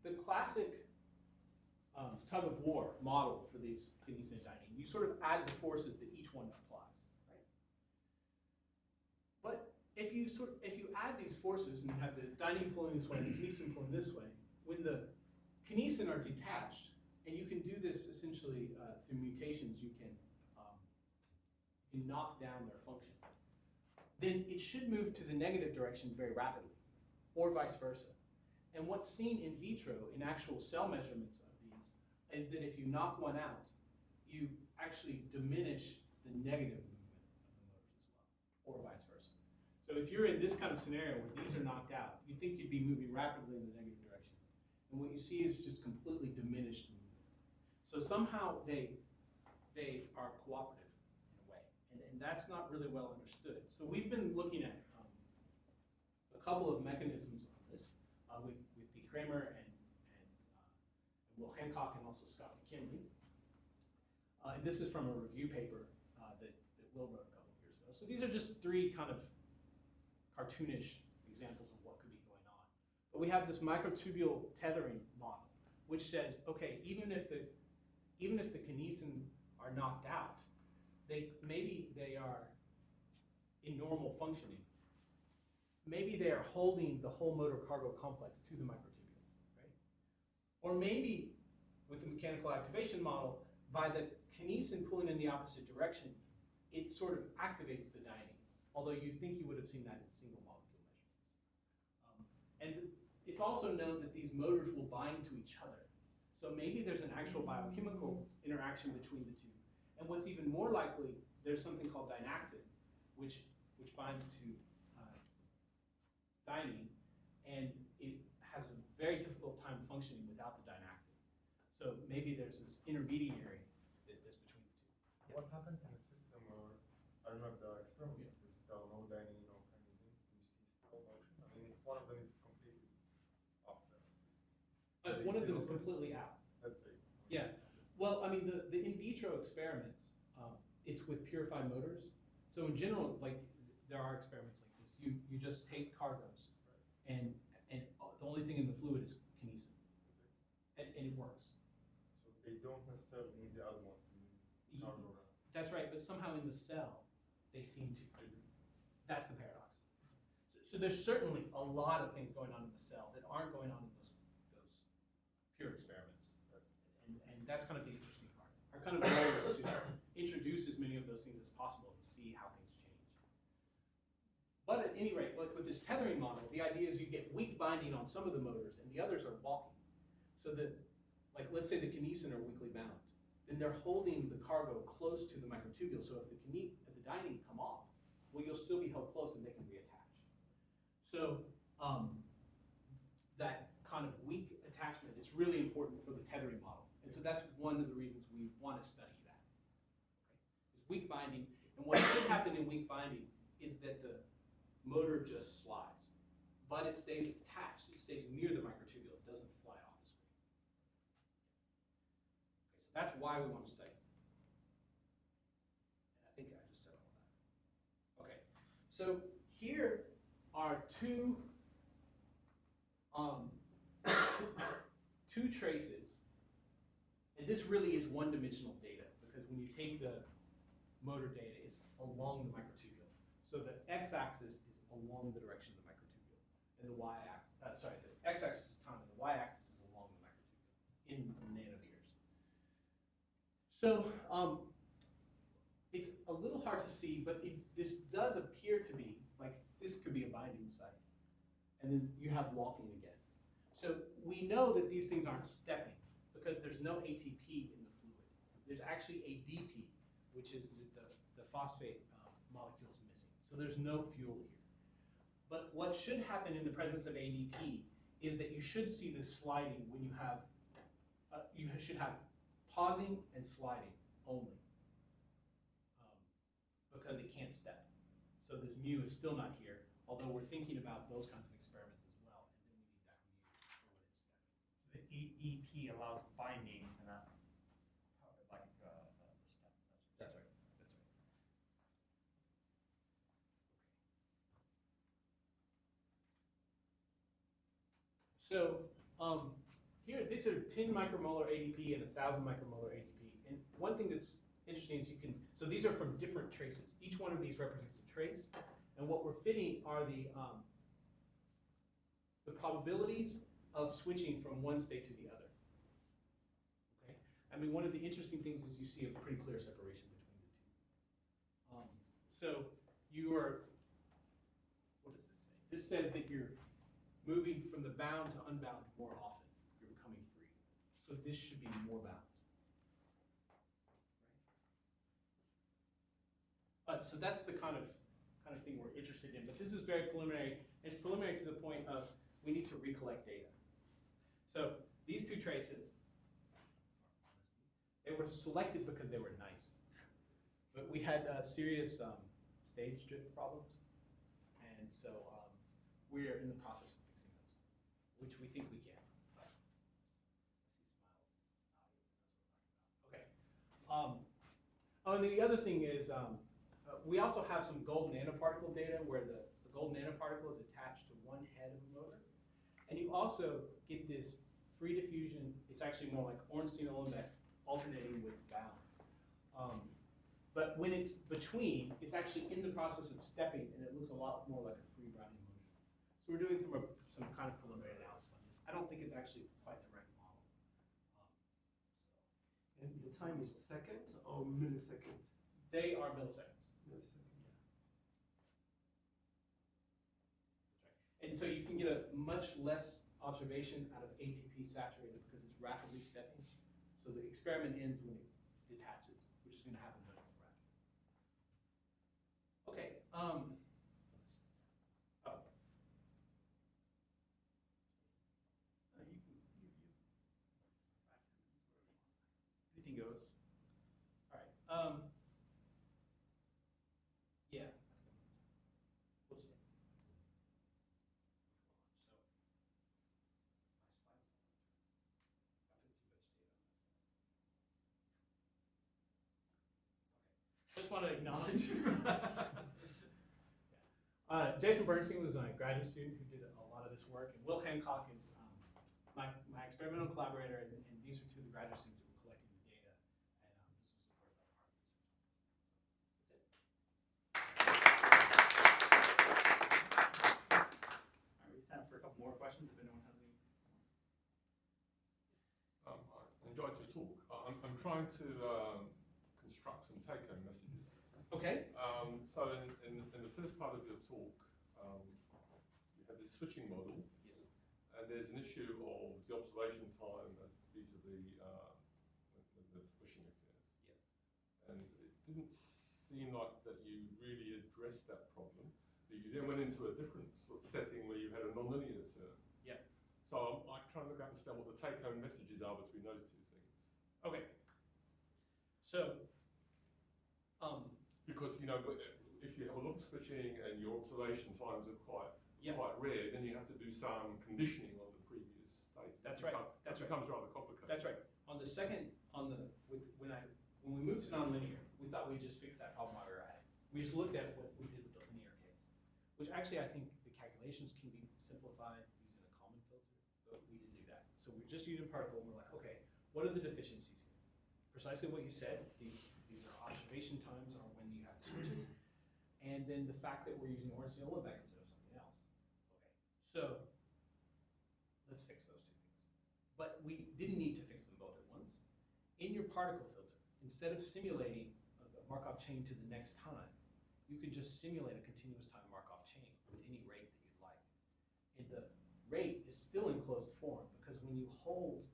the classic tug of war model for these kinesin and dynein, you sort of add the forces that each one applies, right? But if you add these forces and you have the dynein pulling this way and the kinesin pulling this way, when the kinesin are detached, and you can do this essentially through mutations, you can knock down their function, then it should move to the negative direction very rapidly, or vice versa. And what's seen in vitro in actual cell measurements of these is that if you knock one out, you actually diminish the negative movement of the motors as well, or vice versa. So if you're in this kind of scenario where these are knocked out, you'd think you'd be moving rapidly in the negative direction. And what you see is just completely diminished movement. So somehow they are cooperative in a way, and that's not really well understood. So we've been looking at a couple of mechanisms on this with P. Kramer and Will Hancock and also Scott McKinley. And this is from a review paper that Will wrote a couple of years ago. So these are just three kind of cartoonish examples of what could be going on. But we have this microtubule tethering model, which says, okay, even if the kinesin are knocked out, maybe they are in normal functioning. Maybe they are holding the whole motor cargo complex to the microtubule, right? Or maybe with the mechanical activation model, by the kinesin pulling in the opposite direction, it sort of activates the dynein, although you'd think you would have seen that in single molecule measurements. And it's also known that these motors will bind to each other. So maybe there's an actual biochemical interaction between the two. And what's even more likely, there's something called dynactin, which binds to dynein, and it has a very difficult time functioning without the dynactin. So maybe there's this intermediary that's between the two. What happens in a system where, I don't know if there are experiments like this, there are no dynein, no kinesin, do you see still motion? I mean, if one of them is completely off the system. If one of them is completely out. Let's say. Yeah. Well, I mean, the in vitro experiments, it's with purified motors. So in general, like, there are experiments like this. You just take cargoes, and the only thing in the fluid is kinesin, and it works. So they don't necessarily need the other one to cargo around. That's right, but somehow in the cell, they seem to. They do. That's the paradox. So there's certainly a lot of things going on in the cell that aren't going on in those pure experiments. And that's kind of the interesting part. Our kind of goal is to introduce as many of those things as possible and see how things change. But at any rate, like with this tethering model, the idea is you get weak binding on some of the motors and the others are walking. So that, like let's say the kinesin are weakly bound, then they're holding the cargo close to the microtubule. So if the dyning come off, well, you'll still be held close and they can reattach. So that kind of weak attachment is really important for the tethering model. And so that's one of the reasons we want to study that. Okay? Is weak binding, and what should happen in weak binding is that the motor just slides, but it stays attached, it stays near the microtubule, it doesn't fly off the screen. Okay, so that's why we want to study. And I think I just said all that. Okay, so here are two traces, and this really is one-dimensional data because when you take the motor data, it's along the microtubule. So the x-axis is along the direction of the microtubule, and the the x-axis is time, and the y-axis is along the microtubule in nanometers. So it's a little hard to see, but this does appear to be like this could be a binding site, and then you have walking again. So we know that these things aren't stepping because there's no ATP in the fluid. There's actually ADP, which is the phosphate molecules missing. So there's no fuel here. But what should happen in the presence of ADP is that you should see this sliding when you have, you should have pausing and sliding only because it can't step. So this mu is still not here, although we're thinking about those kinds of experiments as well, and then we need that mu for when it's stepping. The EP allows binding and not like the step. That's right. That's right. So here, these are 10 micromolar ADP and 1,000 micromolar ADP. And one thing that's interesting is so these are from different traces. Each one of these represents a trace. And what we're fitting are the probabilities of switching from one state to the other. Okay? I mean, one of the interesting things is you see a pretty clear separation between the two. So you are, what does this say? This says that you're moving from the bound to unbound more often. You're becoming free. So this should be more bound. Right? So that's the kind of thing we're interested in. But this is very preliminary. It's preliminary to the point of we need to recollect data. So these two traces, they were selected because they were nice. But we had serious stage drift problems. And so we're in the process of fixing those, which we think we can. I see smiles. Okay. Oh, and then the other thing is we also have some gold nanoparticle data where the gold nanoparticle is attached to one head of a motor. And you also get this free diffusion. It's actually more like ornstein Olenek alternating with bound. But when it's between, it's actually in the process of stepping, and it looks a lot more like a free Brownian motion. So we're doing some kind of preliminary analysis on this. I don't think it's actually quite the right model. And the time is second or millisecond? They are milliseconds. Millisecond, yeah. That's right. And so you can get a much less observation out of ATP saturated because it's rapidly stepping. So the experiment ends when it detaches, which is going to happen much more rapidly. Okay. Anything goes. All right. Yeah. Let's see. So my slides. I put too much data on this one. Okay. Just want to acknowledge. Jason Bernstein was my graduate student who did a lot of this work, and Will Hancock is my experimental collaborator, and these are two of the graduate students that were collecting couple more questions if anyone has any. I enjoyed your talk. I'm trying to construct some take-home messages. Okay. So in the first part of your talk, you had this switching model. Yes. And there's an issue of the observation time as vis-a-vis when the switching occurs. Yes. And it didn't seem like that you really addressed that problem. But you then went into a different sort of setting where you had a nonlinear term. Yeah. So I'm trying to understand what the take-home messages are between those two things. Okay. So, Because, you know, if you have a lot of switching and your observation times are quite rare, then you have to do some conditioning on the previous state. That's right. That becomes rather complicated. that's right. On the second, when we moved to nonlinear, we thought we'd just fix that problem while we were at it. We just looked at what we did with the linear case, which actually I think the calculations can be simplified using a Kalman filter, but we didn't do that. So we're just using particle, and we're like, okay, what are the deficiencies here? Precisely what you said. These are observation times, or when you have the switches, and then the fact that we're using Ornstein-Uhlenbeck instead of something else. Okay, so let's fix those two things. But we didn't need to fix them both at once. In your particle filter, instead of simulating a Markov chain to the next time, you could just simulate a continuous time Markov chain with any rate that you'd like. And the rate is still in closed form, because when you hold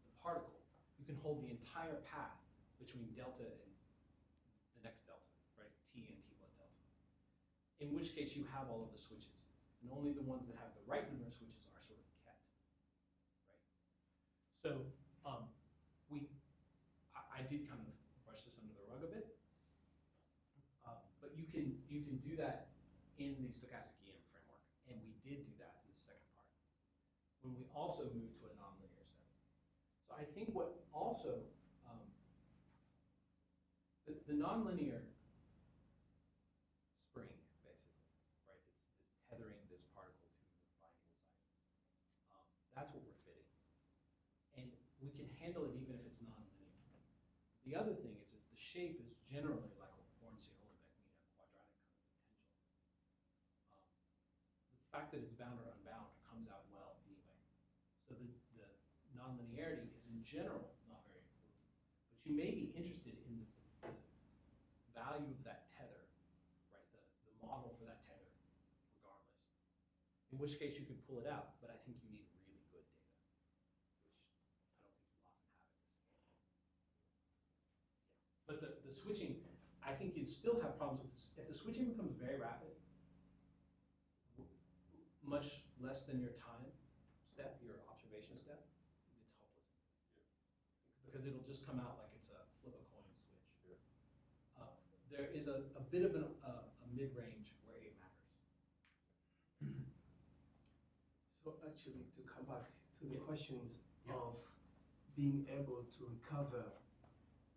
the particle, you can hold the entire path between delta and the next delta, right? T and T plus delta. In which case you have all of the switches, and only the ones that have the right number of switches are sort of kept, right? So I did kind of brush this under the rug a bit, but you can do that in the stochastic EM framework, and we did do that in the second part when we also moved to a nonlinear setting. So I think what also the nonlinear spring, basically, right? It's tethering this particle to the binding site. That's what we're fitting, and we can handle it even if it's nonlinear. The other thing is if the shape is generally like a Ornstein-Uhlenbeck, meaning a quadratic kind of potential, the fact that it's bound or unbound comes out well anyway. So the nonlinearity is in general not very important, but you may be interested in the value of that tether, right? The model for that tether, regardless. In which case you could pull it out, but I think you need really good data, which I don't think you often have at this scale. Yeah. But the switching, I think you'd still have problems with this. If the switching becomes very rapid, much less than your time step, your observation step, it's hopeless. Because it'll just come out like it's a flip a coin switch. There is a bit of a mid-range where it matters. So actually, to come back to the Yeah. questions Yeah. of being able to recover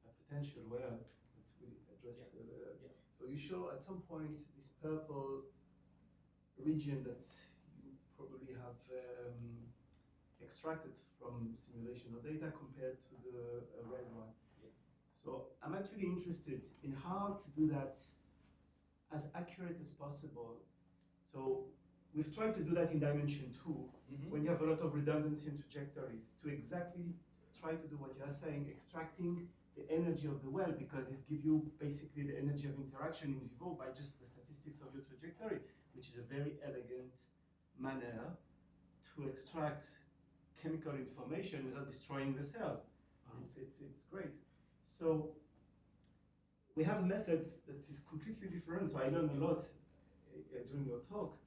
a potential, where we addressed. Yeah. So you show at some point this purple region that you probably have extracted from simulation of data compared to the red one. Yeah. So I'm actually interested in how to do that as accurate as possible. So we've tried to do that in dimension 2, when you have a lot of redundancy in trajectories, to exactly try to do what you're saying, extracting the energy of the well, because it gives you basically the energy of interaction in vivo by just the statistics of your trajectory, which is a very elegant manner to extract chemical information without destroying the cell. It's great. So we have methods that is completely different. So I learned a lot during your talk.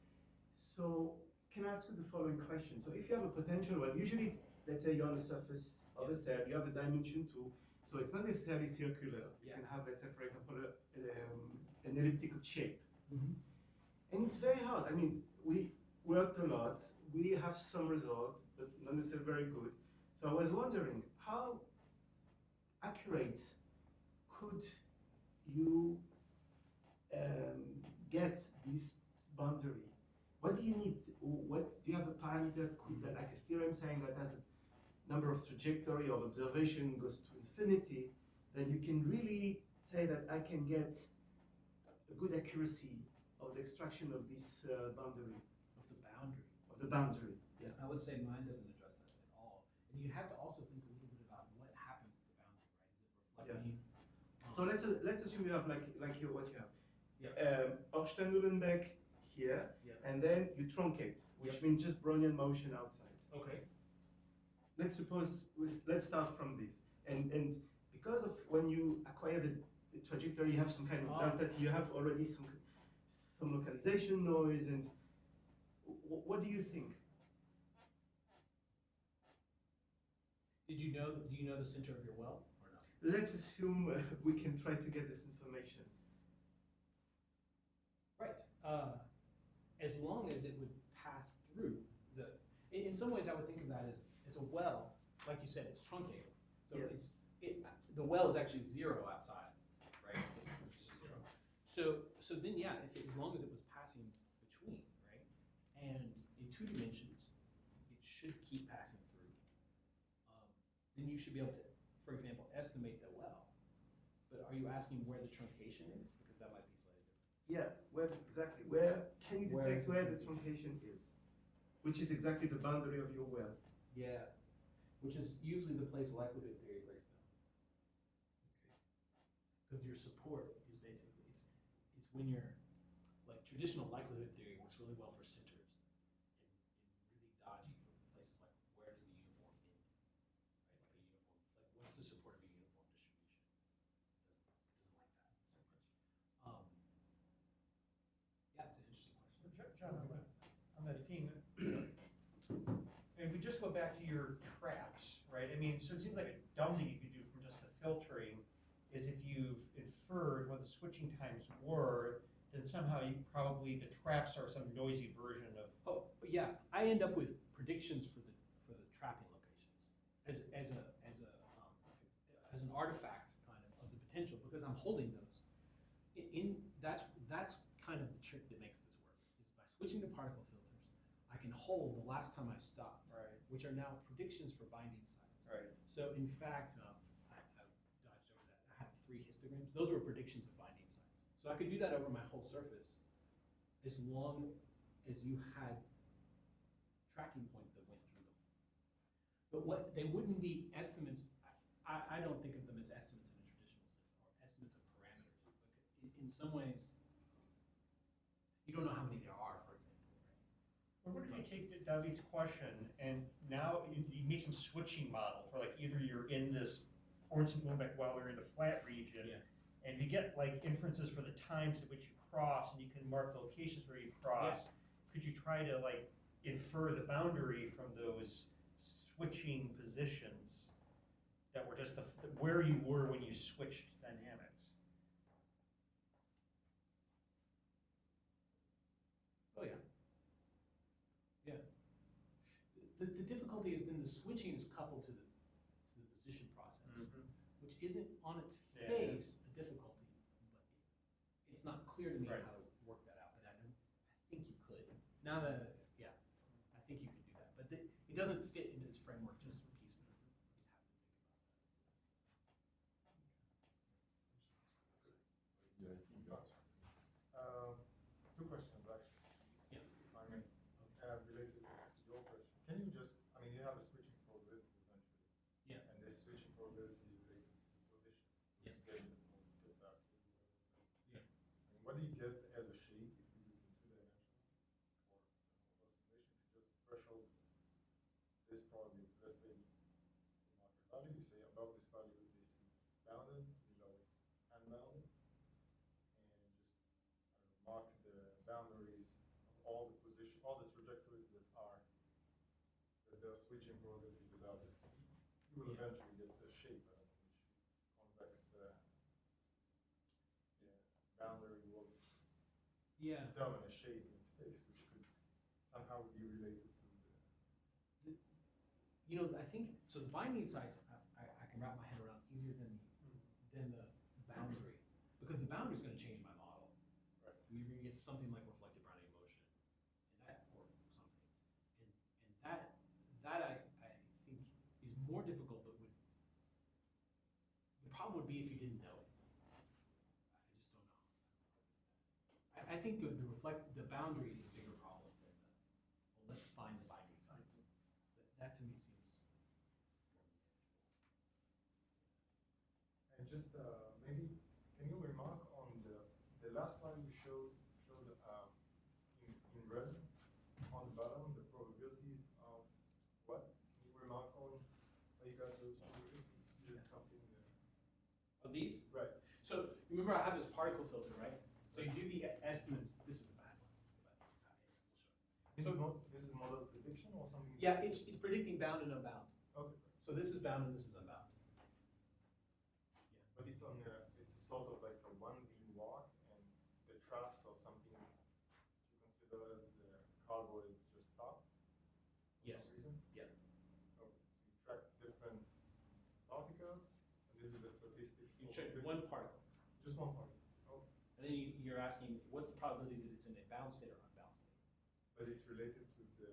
So can I ask you the following question? So if you have a potential well, usually it's, let's say you're on the surface of a cell, you have a dimension 2, so it's not necessarily circular. You can have, let's say, for example, an elliptical shape. And it's very hard. I mean, we worked a lot, we have some result, but not necessarily very good. So I was wondering, how accurate could you get this boundary? What do you need? What do you have a parameter? Could that, like a theorem saying that as a number of trajectory of observation goes to infinity, then you can really say that I can get a good accuracy of the extraction of this boundary. Of the boundary. Of the boundary. Yeah. I would say mine doesn't address that at all. And you have to also think a little bit about what happens at the boundary, right? Is it reflecting? So let's assume you have like what you have. Yeah. Orstein-Uhlenbeck here, Yeah. and then you truncate, which means just Brownian motion outside. Okay. Let's suppose, let's start from this. And because of when you acquire the trajectory, you have some kind of delta T, you have already some localization noise, and what do you think? Do you know the center of your well or not? Let's assume we can try to get this information. Right. As long as it would pass through the, in some ways I would think of that as a well, like you said, it's truncated. So Yes. The well is actually zero outside, right? Which is zero. So then yeah, as long as it was passing between, right? And in 2 dimensions, it should keep passing through. Then you should be able to, for example, estimate the well. But are you asking where the truncation is? Because that might be slightly different. Yeah, exactly? Where can you detect where the truncation is? Which is exactly the boundary of your well. Yeah, which is usually the place likelihood theory breaks down. Because your support is basically, it's when you're, like traditional likelihood theory works really well for centers and really dodgy for places like where does the uniform end, right? Like a uniform, like what's the support of a uniform distribution? It doesn't like that so much. Yeah, it's an interesting question. John, on that theme, and if we just go back to your traps, right? I mean, so it seems like a dumb thing you could do from just the filtering is if you've inferred what the switching times were, then somehow the traps are some noisy version of. Oh, yeah, I end up with predictions for the trapping locations as an artifact kind of the potential because I'm holding those. That's kind of the trick that makes this work is by switching to particle filters, I can hold the last time I stopped, Right. which are now predictions for binding sites. Right. So in fact, I dodged over that. I had 3 histograms. Those were predictions of binding sites. So I could do that over my whole surface as long as you had tracking points that went through them. But they wouldn't be estimates. I don't think of them as estimates in a traditional sense or estimates of parameters. Like in some ways, you don't know how many there are, for example, right? Or what if you take David's question and now you make some switching model for like either you're in this Ornstein-Uhlenbeck well or in the flat region, and you get like inferences for the times at which you cross, and you can mark the locations where you cross. Could you try to like infer the boundary from those switching positions that were just where you were when you switched dynamics? Oh yeah. Yeah. The difficulty is then the switching is coupled to the position process, which isn't on its face a difficulty, but it's not clear to me how to work that out. But I think you could. Now that I think you could do that, but it doesn't fit into this framework just for piecemeal. Yeah, you got. 2 questions actually. Yeah. If I may. Related to your question. Can you just, I mean, you have a switching probability eventually. Yeah. And this switching probability is related to the position. Yes. You say that we'll get back to you. Yeah. I mean, what do you get as a shape if you do it in 2-dimensional or oscillation? If you just threshold this target, let's say the marker value, you say above this value this is bounded, below it's unbounded, and just mark the boundaries of all the position, all the trajectories that are switching probabilities without this. You will eventually get a shape out of which it's convex boundary will determine a shape in space, which could somehow be related to the. I think so. The binding sites I can wrap my head around easier than the boundary because the boundary is going to change my model. Right. You're going to get something like reflected Brownian motion, and that or something, and that I think is more difficult, but the problem would be if you didn't know it. I just don't know. I think the boundary is a bigger problem than let's define the binding sites. That to me seems. And just maybe, can you remark on the last line you showed in red on the bottom, the probabilities of what? Can you remark on how you got those probabilities? Is it something? Of these? Right. So remember I have this particle filter, right? So you do the estimates. This is a bad one. This is model prediction or something? Yeah, it's predicting bound and unbound. Okay. So this is bound and this is unbound. But it's on it's a sort of like a 1D walk, and the traps are something you consider as the cargo is just stopped for Yes. some reason? Yeah. Okay, so you track different particles, and this is the statistics. You of check different- one particle. Just one particle. Okay. And then you're asking, what's the probability that it's in a bound state or unbound state? But it's related to the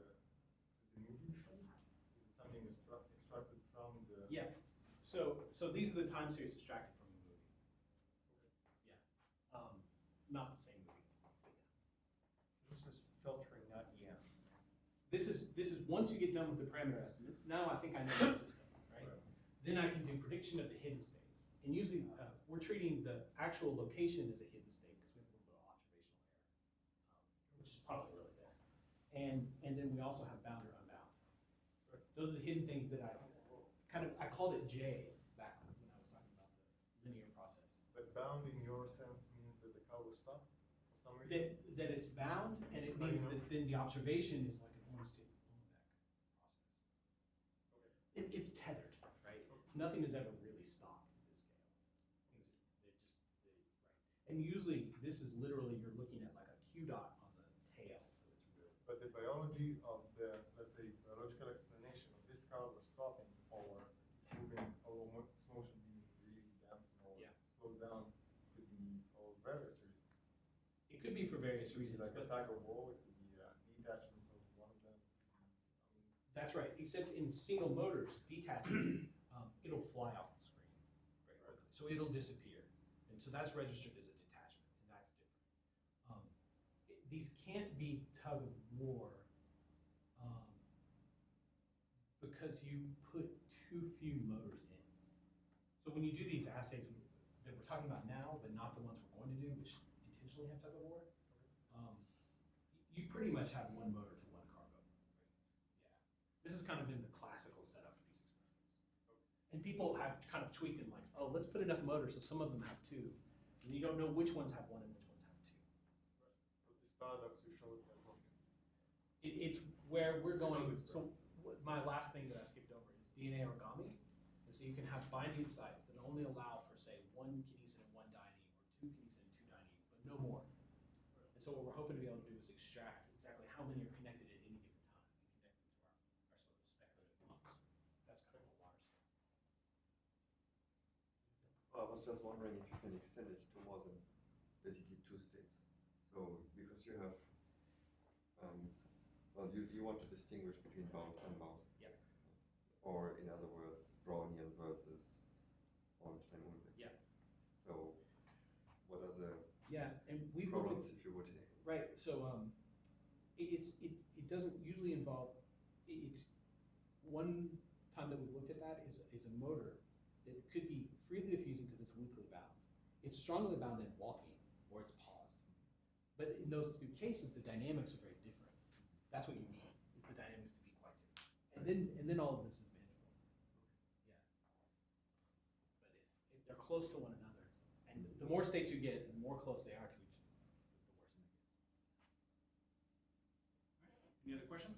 movie show? Is it something extracted from the? Yeah. So these are the time series extracted from the movie. Yeah. Not the same movie. But yeah. This is filtering, not EM. This is once you get done with the parameter estimates. Now I think I know the system, right? Then I can do prediction of the hidden states. And usually we're treating the actual location as a hidden state because we have a little bit of observational error, which is probably really there. And then we also have bound or unbound. Those are the hidden things that I called it J back when I was talking about the linear process. But bound in your sense means that the car was stopped for some reason? That it's bound, and it How do means you know? that then the observation is like an one-state Ullmann process. Okay. It's tethered, right? Nothing is ever really stopped at this scale. Right. And usually this is literally, you're looking at like a Q dot on the tail, so it's really. But the biology of the, let's say, biological explanation of this car was stopping or it's moving, or its motion being really dampened or Yeah. slowed down could be for various reasons. It could be for various It could be reasons, like a but tag of war, it could be a detachment of one of them. I mean, that's right, except in single motors, detachment, it'll fly off the screen very quickly. So it'll disappear. And so that's registered as a detachment, and that's different. These can't be tug of war because you put too few motors in. So when you do these assays that we're talking about now, but not the ones we're going to do, which intentionally have tug of war, you pretty much have one motor to one cargo. Yeah. This is kind of in the classical setup for these experiments. And people have kind of tweaked it like, oh, let's put enough motors so some of them have two. And you don't know which ones have one and which ones have two. But this paradox you showed has nothing. It's where we're going. Because it's So my last thing that I skipped over is DNA origami. And so you can have binding sites that only allow for, say, one kinesin and one dynein, or two kinesin and two dynein, but no more. And so what we're hoping to be able to do is extract exactly how many are connected at any given time and connect them to our sort of speculative pumps. That's kind of a water scale. I was just wondering if you can extend it to more than basically two states. So because you have, well, you want to distinguish between bound and unbound. Yeah. Or in other words, Brownian versus Einstein-Ulrich. Yeah. So what are the Yeah, and we've looked problems, at, if you would? right, so it doesn't usually involve, it's one time that we've looked at that is a motor that could be freely diffusing because it's weakly bound. It's strongly bound in walking or it's paused. But in those two cases, the dynamics are very different. That's what you need, is the dynamics to be quite different. And then all of this is manageable. Yeah. But if they're close to one another, and the more states you get, the more close they are to each other, the worse it gets. Any other questions?